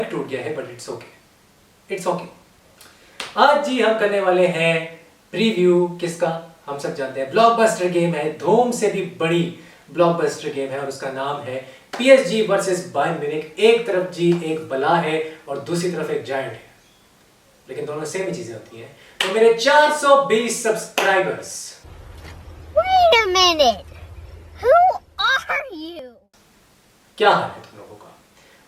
टूट गया है but it's okay, it's okay. आज जी हम करने वाले हैं प्रीव्यू किसका, हम सब जानते हैं ब्लॉकबस्टर गेम है, धूम से भी बड़ी ब्लॉकबस्टर गेम है और उसका नाम है PSG वर्सेस बायर्न म्यूनिख। एक तरफ जी एक बला है और दूसरी तरफ एक जायंट है, लेकिन दोनों सेम ही चीजें होती हैं। तो मेरे 420 subscribers, Wait a minute. Who are you? क्या हाल है तुम लोगों का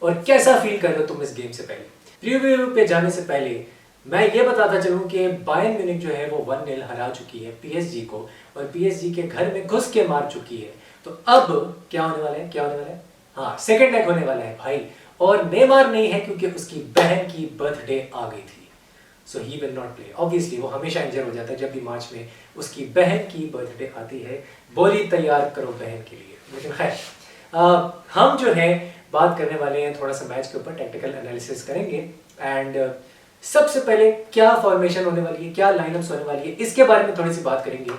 और कैसा फील कर रहे हो तुम इस गेम से पहले? प्रीव्यू पे जाने से पहले मैं ये बताता चलूं कि बायर्न म्यूनिख जो है वो 1-0 हरा चुकी है PSG को और PSG के घर में घुस के मार चुकी है। तो अब क्या होने वाला है, क्या होने वाला है? हाँ, सेकंड लेग होने वाला है भाई। और नेमार नहीं है क्योंकि उसकी बहन की बर्थडे आ गई थी, so he will not play. Obviously वो हमेशा इंजर हो जाता है जब भी मार्च में उसकी बहन की बर्थडे आती है। बोली तैयार करो बहन के लिए। लेकिन खैर हम जो है बात करने वाले हैं थोड़ा सा मैच के ऊपर, टेक्निकल एनालिसिस करेंगे एंड सबसे पहले क्या फॉर्मेशन होने वाली है, क्या लाइनअप्स होने वाली है, इसके बारे में थोड़ी सी बात करेंगे।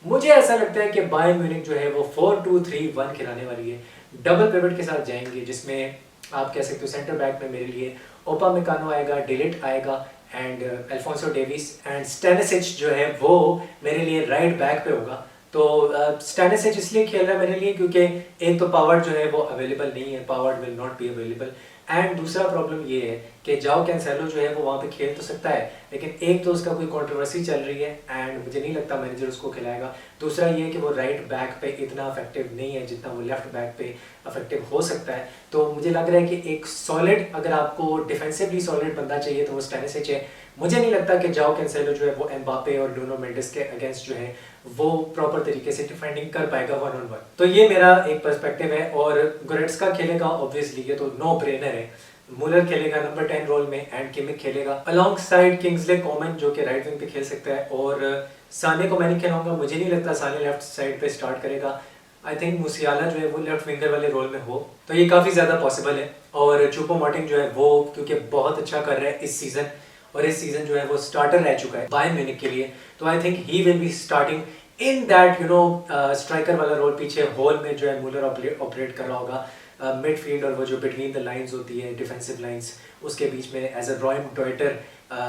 मुझे ऐसा लगता है कि बायर्न म्यूनिख जो है वो 4-2-3-1 खिलाने वाली है, डबल पिवट के साथ जाएंगे, जिसमें आप कह सकते हो सेंटर बैक में मेरे लिए ओपामेकानो आएगा, डिलिट आएगा एंड अल्फोंसो डेविस एंड स्टैनिसिच जो है वो मेरे लिए राइट बैक पे होगा। तो स्टैनिसिच इसलिए खेल रहा है मेरे लिए क्योंकि एक तो पावर्ड जो है वो अवेलेबल नहीं है, powered will not be available and दूसरा प्रॉब्लम ये है कि जाओ कैंसेलो जो है वो वहाँ पे खेल तो सकता है, लेकिन एक तो उसका कोई कंट्रोवर्सी चल रही है एंड मुझे नहीं लगता मैनेजर उसको खिलाएगा। दूसरा ये है कि वो राइट बैक पे इतना इफेक्टिव नहीं है जितना वो लेफ्ट बैक पे इफेक्टिव हो सकता है। तो मुझे लग रहा है कि एक सॉलिड, अगर आपको डिफेंसिवली सॉलिड बंदा चाहिए तो वो स्टैनिसिच है। मुझे नहीं लगता कि जाओ कैंसेलो जो है वो एम्बापे और नुनो मेंडिस के अगेंस्ट जो है वो प्रॉपर तरीके से डिफेंडिंग कर पाएगा 1-on-1। तो ये मेरा एक पर्सपेक्टिव है और गोरेट्स्का खेलेगा ऑब्वियसली, ये तो नो ब्रेनर है। मुलर खेलेगा नंबर 10 रोल में एंड किमिक खेलेगा अलोंग साइड किंग्सले कोमन जो कि राइट विंग पे खेल सकता है और साने को मैं नहीं खेलूंगा, मुझे नहीं लगता साने लेफ्ट साइड पे स्टार्ट करेगा। आई थिंक मुसियाला जो है वो लेफ्ट विंगर वाले रोल में हो, तो ये काफ़ी ज़्यादा पॉसिबल है। और चूपो-मोटिंग जो है वो क्योंकि बहुत अच्छा कर रहा है इस सीज़न और इस सीज़न जो है वो स्टार्टर रह चुका है बायर्न म्यूनिख के लिए, तो I think he will be starting in that striker वाला रोल। पीछे होल में जो है मुलर ऑपरेट कर रहा होगा, मिडफील्ड और वो जो बिटवीन द लाइंस होती है डिफेंसिव लाइंस उसके बीच में एज अ रॉयम टॉयटर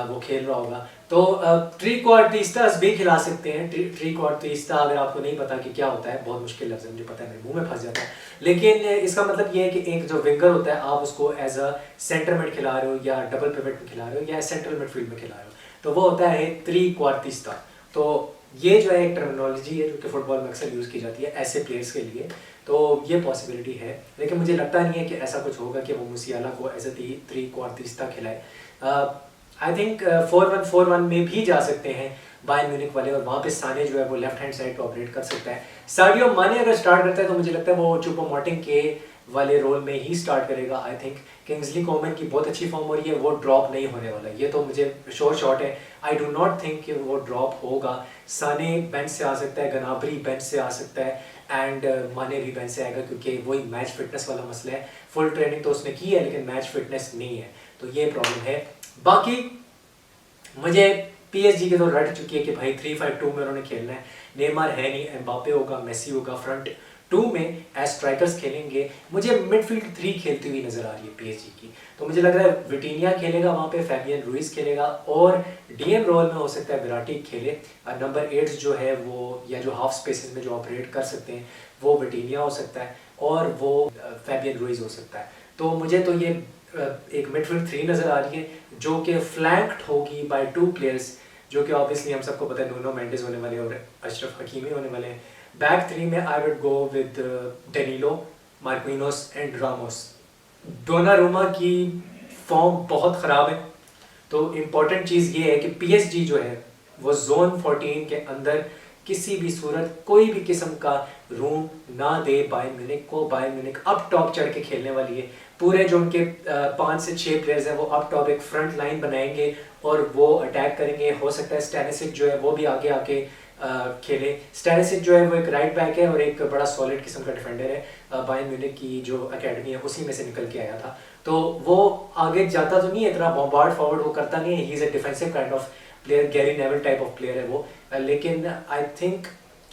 वो खेल रहा होगा। तो ट्रीक्वार्टिस्टास भी खिला सकते हैं। ट्रीक्वार्टिस्टा अगर आपको नहीं पता कि क्या होता है, बहुत मुश्किल लफ्ज़ है, मुझे पता है, मेरे मुंह में फंस जाता है, लेकिन इसका मतलब ये है कि एक जो विंगर होता है आप उसको एज अ सेंटर मिड खिला रहे हो या डबल पिवट में खिला रहे हो या सेंट्रल मिडफील्ड में खिला रहे हो, तो वो होता है ट्रीक्वार्टिस्टा। तो ये जो है एक टर्मिनोलॉजी है जो कि फुटबॉल में अक्सर यूज़ की जाती है ऐसे प्लेयर्स के लिए, तो ये पॉसिबिलिटी है। लेकिन मुझे लगता नहीं है कि ऐसा कुछ होगा कि वो मुसियाला को एज ए ट्रीक्वार्टिस्टा खिलाए। आई थिंक 4-1-4-1 में भी जा सकते हैं बायर्न म्यूनिख वाले और वहाँ पे साने जो है वो लेफ्ट हैंड साइड पे ऑपरेट कर सकता है। साडियो माने अगर स्टार्ट करता है तो मुझे लगता है वो चूपो-मोटिंग के वाले रोल में ही स्टार्ट करेगा। आई थिंक किंग्सली कोमन की बहुत अच्छी फॉर्म हो रही है, वो ड्रॉप नहीं होने वाला, ये तो मुझे श्योर शॉट है। आई डू नॉट थिंक कि वो ड्रॉप होगा। साने बेंच से आ सकता है, गनाबरी बेंच से आ सकता है एंड माने भी बेंच से आएगा क्योंकि वही मैच फिटनेस वाला मसला है। फुल ट्रेनिंग तो उसने की है लेकिन मैच फिटनेस नहीं है, तो ये प्रॉब्लम है। बाकी मुझे PSG की तो रट चुकी है कि भाई 3-5-2 में उन्होंने खेलना है। नेमार है नहीं, एम्बापे होगा, मेसी होगा, फ्रंट 2 में एज स्ट्राइकर्स खेलेंगे। मुझे मिडफील्ड 3 खेलती हुई नजर आ रही है PSG की, तो मुझे लग रहा है विटिनिया खेलेगा वहाँ पे, फैबियन रुइस खेलेगा और डीएम रोल में हो सकता है विराटी खेले। नंबर 8 जो है वो या जो हाफ स्पेसेस में जो ऑपरेट कर सकते हैं वो विटिनिया हो सकता है और वो फैबियन रुइस हो सकता है। तो मुझे तो ये एक मिडफील्ड 3 नजर आ रही है जो कि फ्लैंक्ड होगी बाय 2 प्लेयर्स, जो कि ऑब्वियसली हम सबको पता है नुनो मेंडिस होने वाले और अशरफ हकीमी होने वाले हैं। बैक 3 में I would go with Danilo, Marquinhos and Ramos. Donnarumma की फॉर्म बहुत ख़राब है, तो इम्पॉर्टेंट चीज़ ये है कि PSG जो है वो जोन 14 के अंदर किसी भी सूरत कोई भी किस्म का रूम ना दे बायर्न म्यूनिख को। बायर्न म्यूनिख अप टॉप चढ़ के खेलने वाली है। पूरे जो उनके 5 से 6 प्लेयर्स हैं वो अप टॉप एक फ्रंट लाइन बनाएंगे और वो अटैक करेंगे। हो सकता है स्टैनिसिच जो है वो भी आगे आके खेले। स्टैनिसिच जो है वो एक राइट बैक है और एक बड़ा सॉलिड किस्म का डिफेंडर है। बायर्न म्यूनिख की जो अकेडमी है उसी में से निकल के आया था, तो वो आगे जाता तो नहीं है, इतना बॉम्बार्ड फॉरवर्ड वो करता नहीं है। He is a defensive kind of player, Gary naval type of player है वो। लेकिन आई थिंक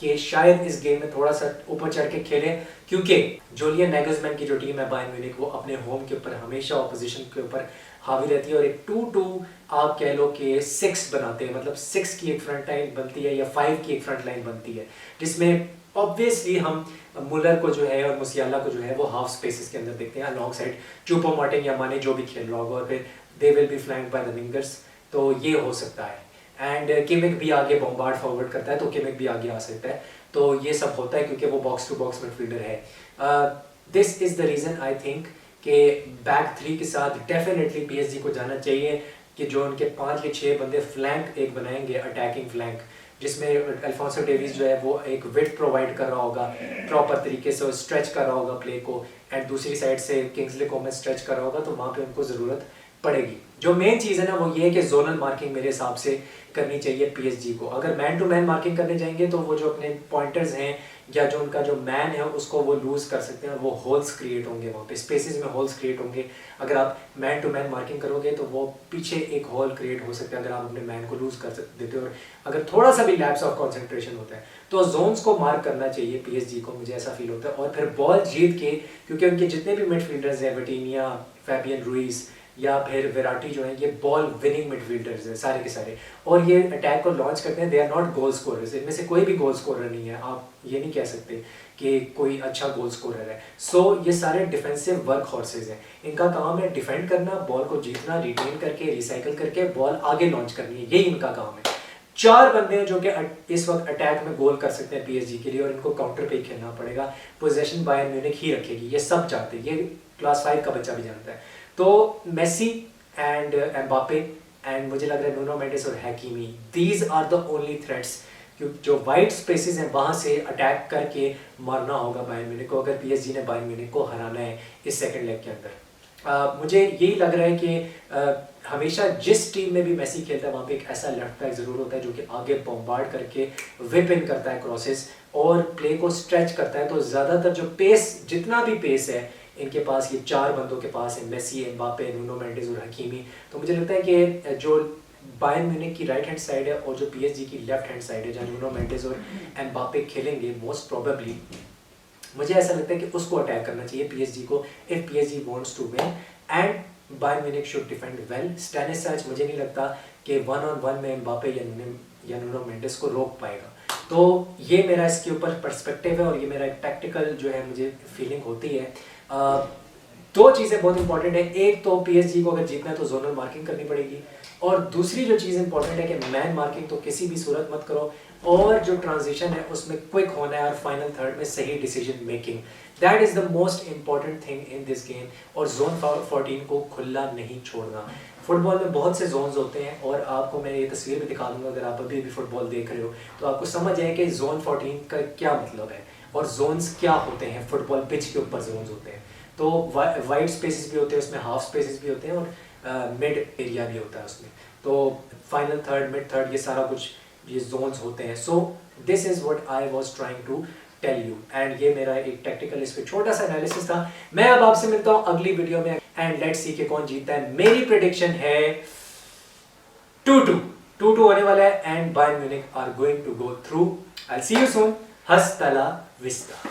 कि शायद इस गेम में थोड़ा सा ऊपर चढ़ के खेले, क्योंकि जूलियन नैगल्समैन की जो टीम है बायर्न म्यूनिख, वो अपने होम के ऊपर हमेशा ऑपोजिशन के ऊपर हावी रहती है और एक 2-2 आप कह लो कि 6 बनाते हैं, मतलब 6 की एक फ्रंट लाइन बनती है या 5 की एक फ्रंट लाइन बनती है, जिसमें ऑब्वियसली हम मुलर को जो है और मुसियाला को जो है वो हाफ स्पेसेस के अंदर देखते हैं अलॉन्ग साइड चूपो मोटिंग या माने जो भी खेल रहा होगा, और फिर they will be flanked by the wingers, तो ये हो सकता है। एंड किमिक भी आगे बॉम्बार्ड फॉरवर्ड करता है, तो किमिक भी आगे आ सकता है, तो ये सब होता है क्योंकि वो बॉक्स टू बॉक्स मिडफील्डर है। This is the reason I think कि बैक 3 के साथ डेफिनेटली पीएसजी को जाना चाहिए, कि जो उनके 5 या 6 बंदे फ्लैंक एक बनाएंगे, अटैकिंग फ्लैंक, जिसमें अल्फोंसो डेविस जो है वो एक विड्थ प्रोवाइड कर रहा होगा, प्रॉपर तरीके से स्ट्रेच कर रहा होगा प्ले को, एंड दूसरी साइड से किंग्सले कोमन स्ट्रेच कर रहा होगा, तो वहाँ पे उनको ज़रूरत पड़ेगी। जो मेन चीज़ है ना वो ये है कि जोनल मार्किंग मेरे हिसाब से करनी चाहिए पीएसजी को। अगर मैन टू मैन मार्किंग करने जाएंगे तो वो जो अपने पॉइंटर्स हैं या जो उनका जो मैन है उसको वो लूज़ कर सकते हैं, और वो होल्स क्रिएट होंगे, वहाँ पे स्पेसेस में होल्स क्रिएट होंगे। अगर आप मैन टू मैन मार्किंग करोगे तो वो पीछे एक होल क्रिएट हो सकता है अगर आप अपने मैन को लूज़ कर देते हो, और अगर थोड़ा सा भी लैप्स ऑफ कॉन्सेंट्रेशन होता है तो जोन्स को मार्क करना चाहिए पीएसजी को, मुझे ऐसा फील होता है। और फिर बॉल जीत के, क्योंकि उनके जितने भी मिडफील्डर्स हैं, विटिनिया, फैबियन रुइस या फिर विराटी जो है, ये बॉल विनिंग मिडफील्डर्स हैं सारे के सारे, और ये अटैक को लॉन्च करते हैं। They are not goal scorers, इनमें से कोई भी गोल स्कोरर नहीं है, आप ये नहीं कह सकते कि कोई अच्छा गोल स्कोरर है। सो ये सारे डिफेंसिव वर्क हॉर्सेज हैं, इनका काम है डिफेंड करना, बॉल को जीतना, रिटेन करके रिसाइकिल करके बॉल आगे लॉन्च करनी है, यही इनका काम है। 4 बंदे हैं जो कि इस वक्त अटैक में गोल कर सकते हैं पीएसजी के लिए, और इनको काउंटर पे खेलना पड़ेगा। पोजीशन बायर्न म्यूनिख ही रखेगी, ये सब जानते हैं, ये क्लास 5 का बच्चा भी जानता है। तो मेसी एंड एम्बापे एंड मुझे लग रहा है नूनो मेंडिस और Hakimi, these are the only threats, जो वाइट स्पेसेस हैं वहाँ से अटैक करके मारना होगा बायर्न म्यूनिख को, अगर पीएसजी ने बायर्न म्यूनिख को हराना है इस सेकंड लेग के अंदर। मुझे यही लग रहा है कि हमेशा जिस टीम में भी मेसी खेलता है वहाँ पे एक ऐसा लेफ्ट बैक ज़रूर होता है जो कि आगे बॉम्बार्ड करके विप इन करता है क्रॉसेस और प्ले को स्ट्रेच करता है। तो ज़्यादातर जो पेस, जितना भी पेस है इनके पास, ये 4 बंदों के पास है, मेसी, एम्बापे, नूनो मेंडिस और हकीमी। तो मुझे लगता है कि जो बायर्न म्यूनिख की राइट हैंड साइड है और जो पीएसजी की लेफ्ट हैंड साइड है, जहाँ नूनो मेंडिस और एम्बापे खेलेंगे, मोस्ट प्रोबेबली मुझे ऐसा लगता है कि उसको अटैक करना चाहिए पीएसजी को, if PSG wants to win, and Bayern Munich should defend well. स्टैनिस्लैच मुझे नहीं लगता कि 1-on-1 में एम्बापे या नूनो मेंडिस को रोक पाएगा। तो ये मेरा इसके ऊपर पर्सपेक्टिव है और ये मेरा एक टैक्टिकल जो है मुझे फीलिंग होती है। 2 चीज़ें बहुत इंपॉर्टेंट है, एक तो पीएसजी को अगर जीतना है तो जोनल मार्किंग करनी पड़ेगी, और दूसरी जो चीज़ इंपॉर्टेंट है कि मैन मार्किंग तो किसी भी सूरत मत करो, और जो ट्रांजिशन है उसमें क्विक होना है और फाइनल थर्ड में सही decision making, that is the most important thing in this game. और जोन 14 को खुला नहीं छोड़ना। फुटबॉल में बहुत से जोन्स होते हैं और आपको मैं ये तस्वीर भी दिखा दूंगा, अगर आप अभी भी फुटबॉल देख रहे हो तो आपको समझ आए कि जोन 14 का क्या मतलब है और जोन्स क्या होते हैं। फुटबॉल पिच के ऊपर जोन्स होते हैं, तो वाइड स्पेसेस भी होते हैं उसमें, हाफ स्पेसेस भी होते हैं और मिड एरिया भी होता है उसमें। तो फाइनल थर्ड, मिड थर्ड, ये सारा कुछ ये जोन्स होते हैं। So this is what I was trying to tell you, and ये मेरा एक टैक्टिकल इस पे छोटा सा एनालिसिस था। मैं अब आपसे मिलता हूँ अगली वीडियो में, एंड लेट्स सी के कौन जीतता है। मेरी प्रेडिक्शन है 2-2 होने वाला है, and Bayern Munich are going to go through. I see you soon. हस्ता ला विस्ता।